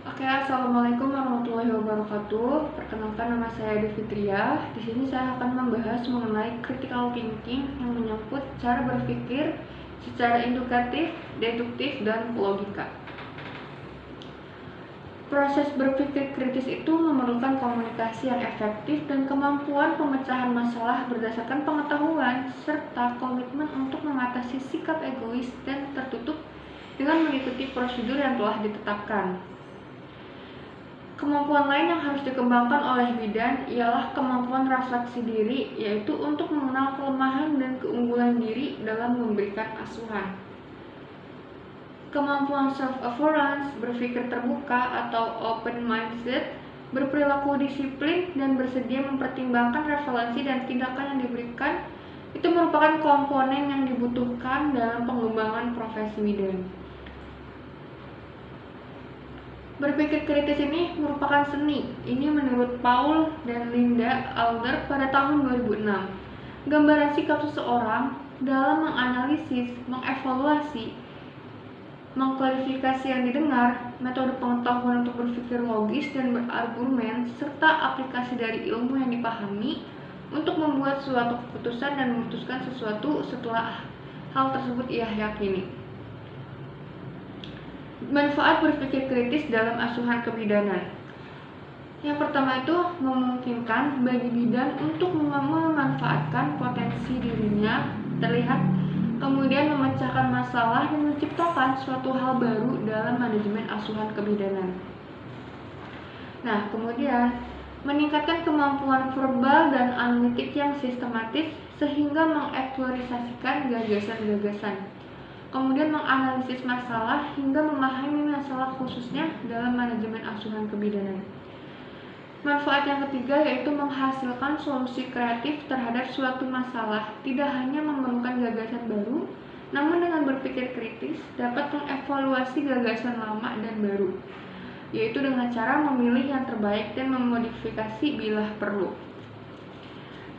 Oke, assalamualaikum warahmatullahi wabarakatuh. Perkenalkan, nama saya Devitria. Di sini saya akan membahas mengenai critical thinking yang menyangkut cara berpikir secara induktif, deduktif, dan logika. Proses berpikir kritis itu memerlukan komunikasi yang efektif dan kemampuan pemecahan masalah berdasarkan pengetahuan serta komitmen untuk mengatasi sikap egois dan tertutup dengan mengikuti prosedur yang telah ditetapkan. Kemampuan lain yang harus dikembangkan oleh bidan ialah kemampuan refleksi diri, yaitu untuk mengenal kelemahan dan keunggulan diri dalam memberikan asuhan. Kemampuan self-assurance, berpikir terbuka atau open mindset, berperilaku disiplin dan bersedia mempertimbangkan referensi dan tindakan yang diberikan, itu merupakan komponen yang dibutuhkan dalam pengembangan profesi bidan. Berpikir kritis ini merupakan seni. Ini menurut Paul dan Linda Adler pada tahun 2006. Gambaran sikap seseorang dalam menganalisis, mengevaluasi, mengklarifikasi yang didengar, metode pengetahuan untuk berpikir logis dan berargumen, serta aplikasi dari ilmu yang dipahami untuk membuat suatu keputusan dan memutuskan sesuatu setelah hal tersebut ia yakini. Manfaat berpikir kritis dalam asuhan kebidanan. Yang pertama itu memungkinkan bagi bidan untuk memanfaatkan potensi dirinya terlihat, kemudian memecahkan masalah dan menciptakan suatu hal baru dalam manajemen asuhan kebidanan. Nah, kemudian meningkatkan kemampuan verbal dan analitik yang sistematis sehingga mengaktualisasikan gagasan-gagasan. Kemudian menganalisis masalah hingga memahami masalah khususnya dalam manajemen asuhan kebidanan. Manfaat yang ketiga yaitu menghasilkan solusi kreatif terhadap suatu masalah. Tidak hanya memerlukan gagasan baru, namun dengan berpikir kritis dapat mengevaluasi gagasan lama dan baru, yaitu dengan cara memilih yang terbaik dan memodifikasi bila perlu.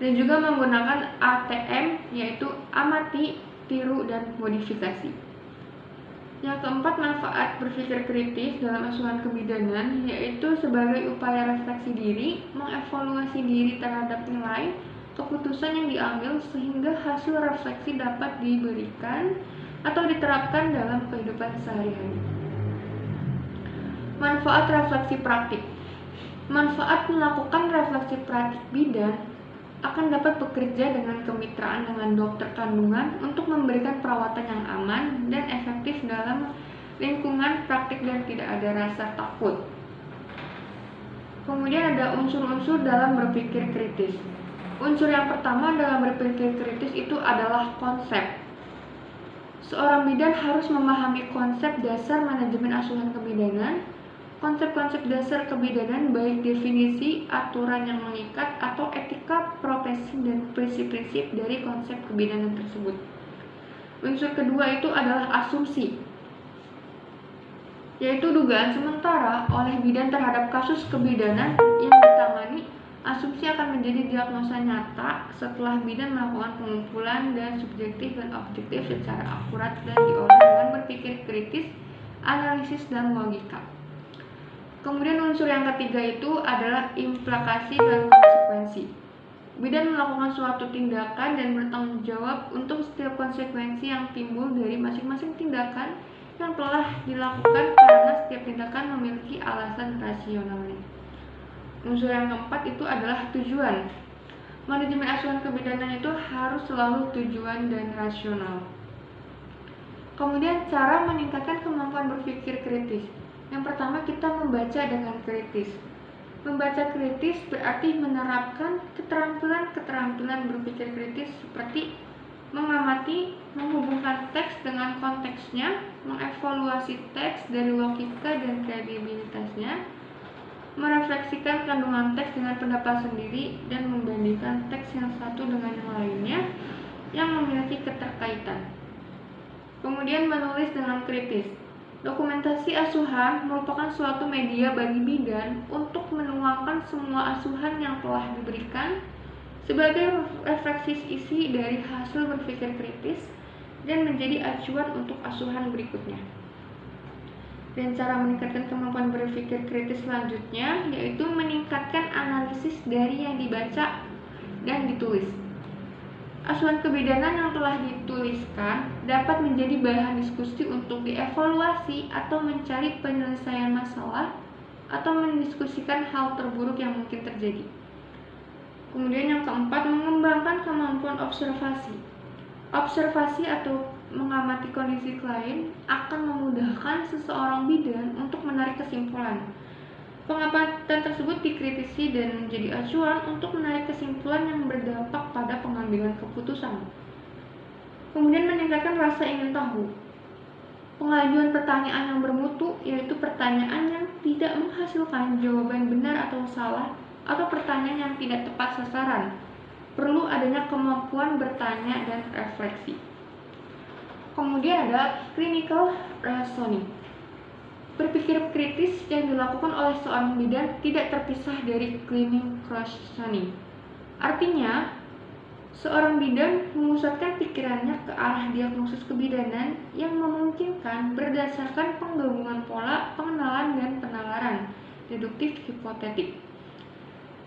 Dan juga menggunakan ATM, yaitu amati, tiru, dan modifikasi. Yang keempat, manfaat berpikir kritis dalam asuhan kebidanan yaitu sebagai upaya refleksi diri, mengevaluasi diri terhadap nilai, keputusan yang diambil sehingga hasil refleksi dapat diberikan atau diterapkan dalam kehidupan sehari-hari. Manfaat refleksi praktik. Manfaat melakukan refleksi praktik bidan akan dapat bekerja dengan kemitraan dengan dokter kandungan untuk memberikan perawatan yang aman dan efektif dalam lingkungan praktik dan tidak ada rasa takut. Kemudian ada unsur-unsur dalam berpikir kritis. Unsur yang pertama dalam berpikir kritis itu adalah konsep. Seorang bidan harus memahami konsep dasar manajemen asuhan kebidanan. Konsep-konsep dasar kebidanan baik definisi, aturan yang mengikat, atau etika profesi dan prinsip-prinsip dari konsep kebidanan tersebut. Unsur kedua itu adalah asumsi, yaitu dugaan sementara oleh bidan terhadap kasus kebidanan yang ditangani. Asumsi akan menjadi diagnosa nyata setelah bidan melakukan pengumpulan dan subjektif dan objektif secara akurat dan diolah dengan berpikir kritis, analisis, dan logika. Kemudian unsur yang ketiga itu adalah implikasi dan konsekuensi. Bidan melakukan suatu tindakan dan bertanggung jawab untuk setiap konsekuensi yang timbul dari masing-masing tindakan yang telah dilakukan karena setiap tindakan memiliki alasan rasionalnya. Unsur yang keempat itu adalah tujuan. Manajemen asuhan kebidanan itu harus selalu tujuan dan rasional. Kemudian cara meningkatkan kemampuan berpikir kritis. Yang pertama, kita membaca dengan kritis. Membaca kritis berarti menerapkan keterampilan berpikir kritis seperti mengamati, menghubungkan teks dengan konteksnya, mengevaluasi teks dari logika dan kredibilitasnya, merefleksikan kandungan teks dengan pendapat sendiri, dan membandingkan teks yang satu dengan yang lainnya yang memiliki keterkaitan. Kemudian menulis dengan kritis. Dokumentasi asuhan merupakan suatu media bagi bidan untuk menuangkan semua asuhan yang telah diberikan sebagai refleksi isi dari hasil berpikir kritis dan menjadi acuan untuk asuhan berikutnya. Dan cara meningkatkan kemampuan berpikir kritis selanjutnya yaitu meningkatkan analisis dari yang dibaca dan ditulis. Asuhan kebidanan yang telah dituliskan dapat menjadi bahan diskusi untuk dievaluasi atau mencari penyelesaian masalah atau mendiskusikan hal terburuk yang mungkin terjadi. Kemudian yang keempat, mengembangkan kemampuan observasi. Observasi atau mengamati kondisi klien akan memudahkan seseorang bidan untuk menarik kesimpulan. Pengamatan tersebut dikritisi dan menjadi acuan untuk menarik kesimpulan yang berdampak pada pengambilan keputusan. Kemudian meningkatkan rasa ingin tahu. Pengajuan pertanyaan yang bermutu, yaitu pertanyaan yang tidak menghasilkan jawaban benar atau salah, atau pertanyaan yang tidak tepat sasaran. Perlu adanya kemampuan bertanya dan refleksi. Kemudian ada clinical reasoning. Berpikir kritis yang dilakukan oleh seorang bidan tidak terpisah dari clinical reasoning. Artinya, seorang bidan memusatkan pikirannya ke arah diagnosis kebidanan yang memungkinkan berdasarkan penggabungan pola pengenalan dan penalaran deduktif hipotetik.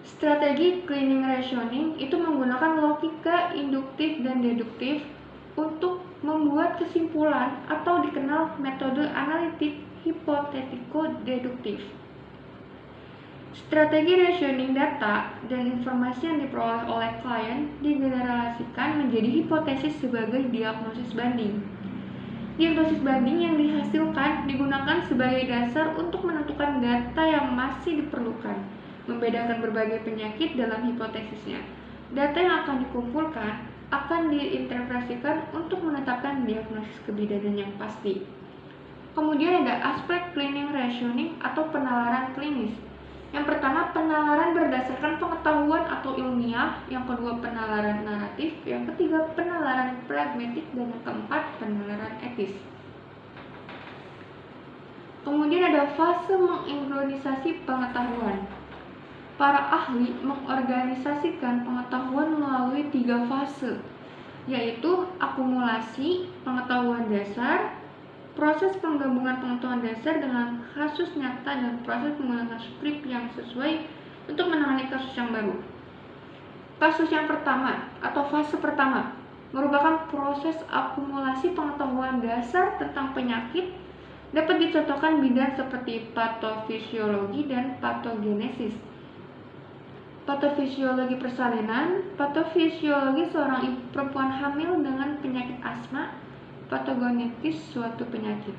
Strategi clinical reasoning itu menggunakan logika induktif dan deduktif untuk membuat kesimpulan atau dikenal metode analitik hipotetiko-deduktif. Strategi reasoning data dan informasi yang diperoleh oleh klien digeneralisasikan menjadi hipotesis sebagai diagnosis banding. Diagnosis banding yang dihasilkan digunakan sebagai dasar untuk menentukan data yang masih diperlukan, membedakan berbagai penyakit dalam hipotesisnya. Data yang akan dikumpulkan akan diinterpretasikan untuk menetapkan diagnosis kebidanan yang pasti. Kemudian ada aspek clinical reasoning atau penalaran klinis. Yang pertama, penalaran berdasarkan pengetahuan atau ilmiah. Yang kedua, penalaran naratif. Yang ketiga, penalaran pragmatik. Dan yang keempat, penalaran etis. Kemudian ada fase mengorganisasi pengetahuan. Para ahli mengorganisasikan pengetahuan melalui 3 fase, yaitu akumulasi pengetahuan dasar, proses penggabungan pengetahuan dasar dengan kasus nyata, dan proses menggunakan skrip yang sesuai untuk menangani kasus yang baru. Kasus yang pertama atau fase pertama merupakan proses akumulasi pengetahuan dasar tentang penyakit, dapat dicontohkan bidang seperti patofisiologi dan patogenesis. Patofisiologi persalinan, patofisiologi seorang perempuan hamil dengan penyakit asma, patogenetis suatu penyakit.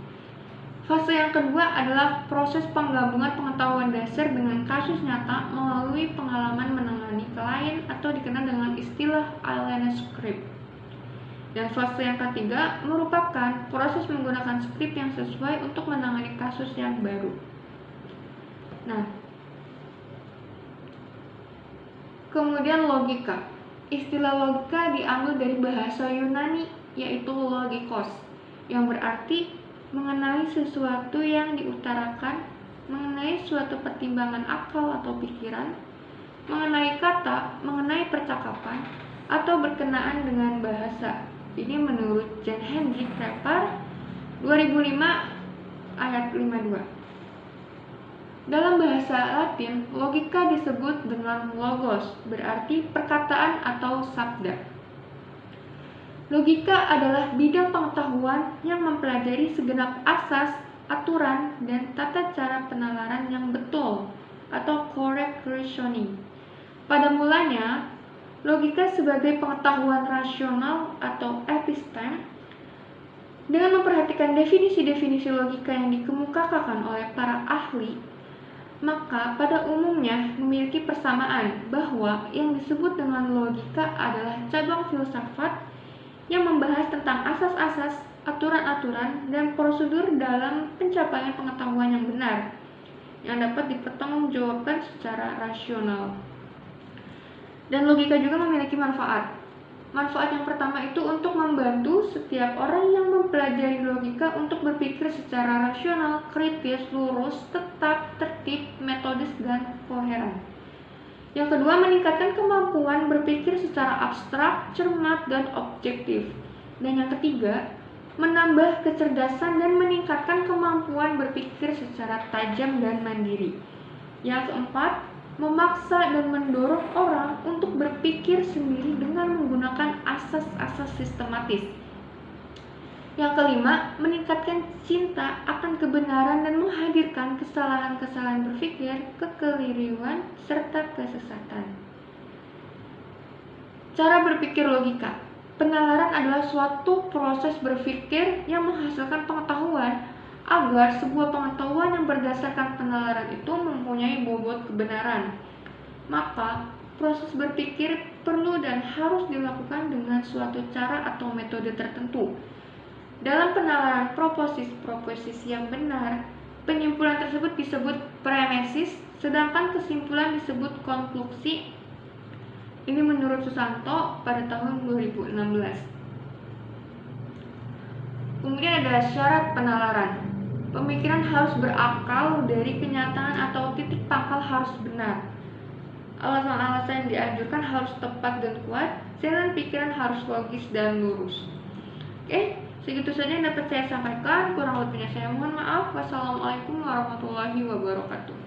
Fase yang kedua adalah proses penggabungan pengetahuan dasar dengan kasus nyata melalui pengalaman menangani klien atau dikenal dengan istilah Allen script. Dan fase yang ketiga merupakan proses menggunakan skrip yang sesuai untuk menangani kasus yang baru. Nah, kemudian logika. Istilah logika diambil dari bahasa Yunani, yaitu logikos, yang berarti mengenai sesuatu yang diutarakan, mengenai suatu pertimbangan akal atau pikiran, mengenai kata, mengenai percakapan, atau berkenaan dengan bahasa. Ini menurut Jan Hendrik Repar 2005 ayat 52. Dalam bahasa Latin, logika disebut dengan logos, berarti perkataan atau sabda. Logika adalah bidang pengetahuan yang mempelajari segenap asas, aturan, dan tata cara penalaran yang betul atau correct reasoning. Pada mulanya, logika sebagai pengetahuan rasional atau episteme. Dengan memperhatikan definisi-definisi logika yang dikemukakan oleh para ahli, maka pada umumnya memiliki persamaan bahwa yang disebut dengan logika adalah cabang filsafat yang membahas tentang asas-asas, aturan-aturan, dan prosedur dalam pencapaian pengetahuan yang benar yang dapat dipertanggungjawabkan secara rasional. Dan logika juga memiliki manfaat. Manfaat yang pertama itu untuk membantu setiap orang yang mempelajari logika untuk berpikir secara rasional, kritis, lurus, tetap, tertib, metodis, dan koheren. Yang kedua, meningkatkan kemampuan berpikir secara abstrak, cermat, dan objektif. Dan yang ketiga, menambah kecerdasan dan meningkatkan kemampuan berpikir secara tajam dan mandiri. Yang keempat, memaksa dan mendorong orang untuk berpikir sendiri dengan menggunakan asas-asas sistematis. Yang kelima, meningkatkan cinta akan kebenaran dan menghadirkan kesalahan-kesalahan berpikir, kekeliruan, serta kesesatan. Cara berpikir logika. Penalaran adalah suatu proses berpikir yang menghasilkan pengetahuan agar sebuah pengetahuan yang berdasarkan penalaran itu mempunyai bobot kebenaran. Maka, proses berpikir perlu dan harus dilakukan dengan suatu cara atau metode tertentu. Dalam penalaran proposis yang benar, penyimpulan tersebut disebut premesis, sedangkan kesimpulan disebut konklusi. Ini menurut Susanto pada tahun 2016. Kemudian ada syarat penalaran. Pemikiran harus berakal dari kenyataan atau titik pangkal harus benar. Alasan-alasan yang dianjurkan harus tepat dan kuat, jalan pikiran harus logis dan lurus. Oke, segitu saja yang dapat saya sampaikan. Kurang lebihnya saya mohon maaf. Wassalamualaikum warahmatullahi wabarakatuh.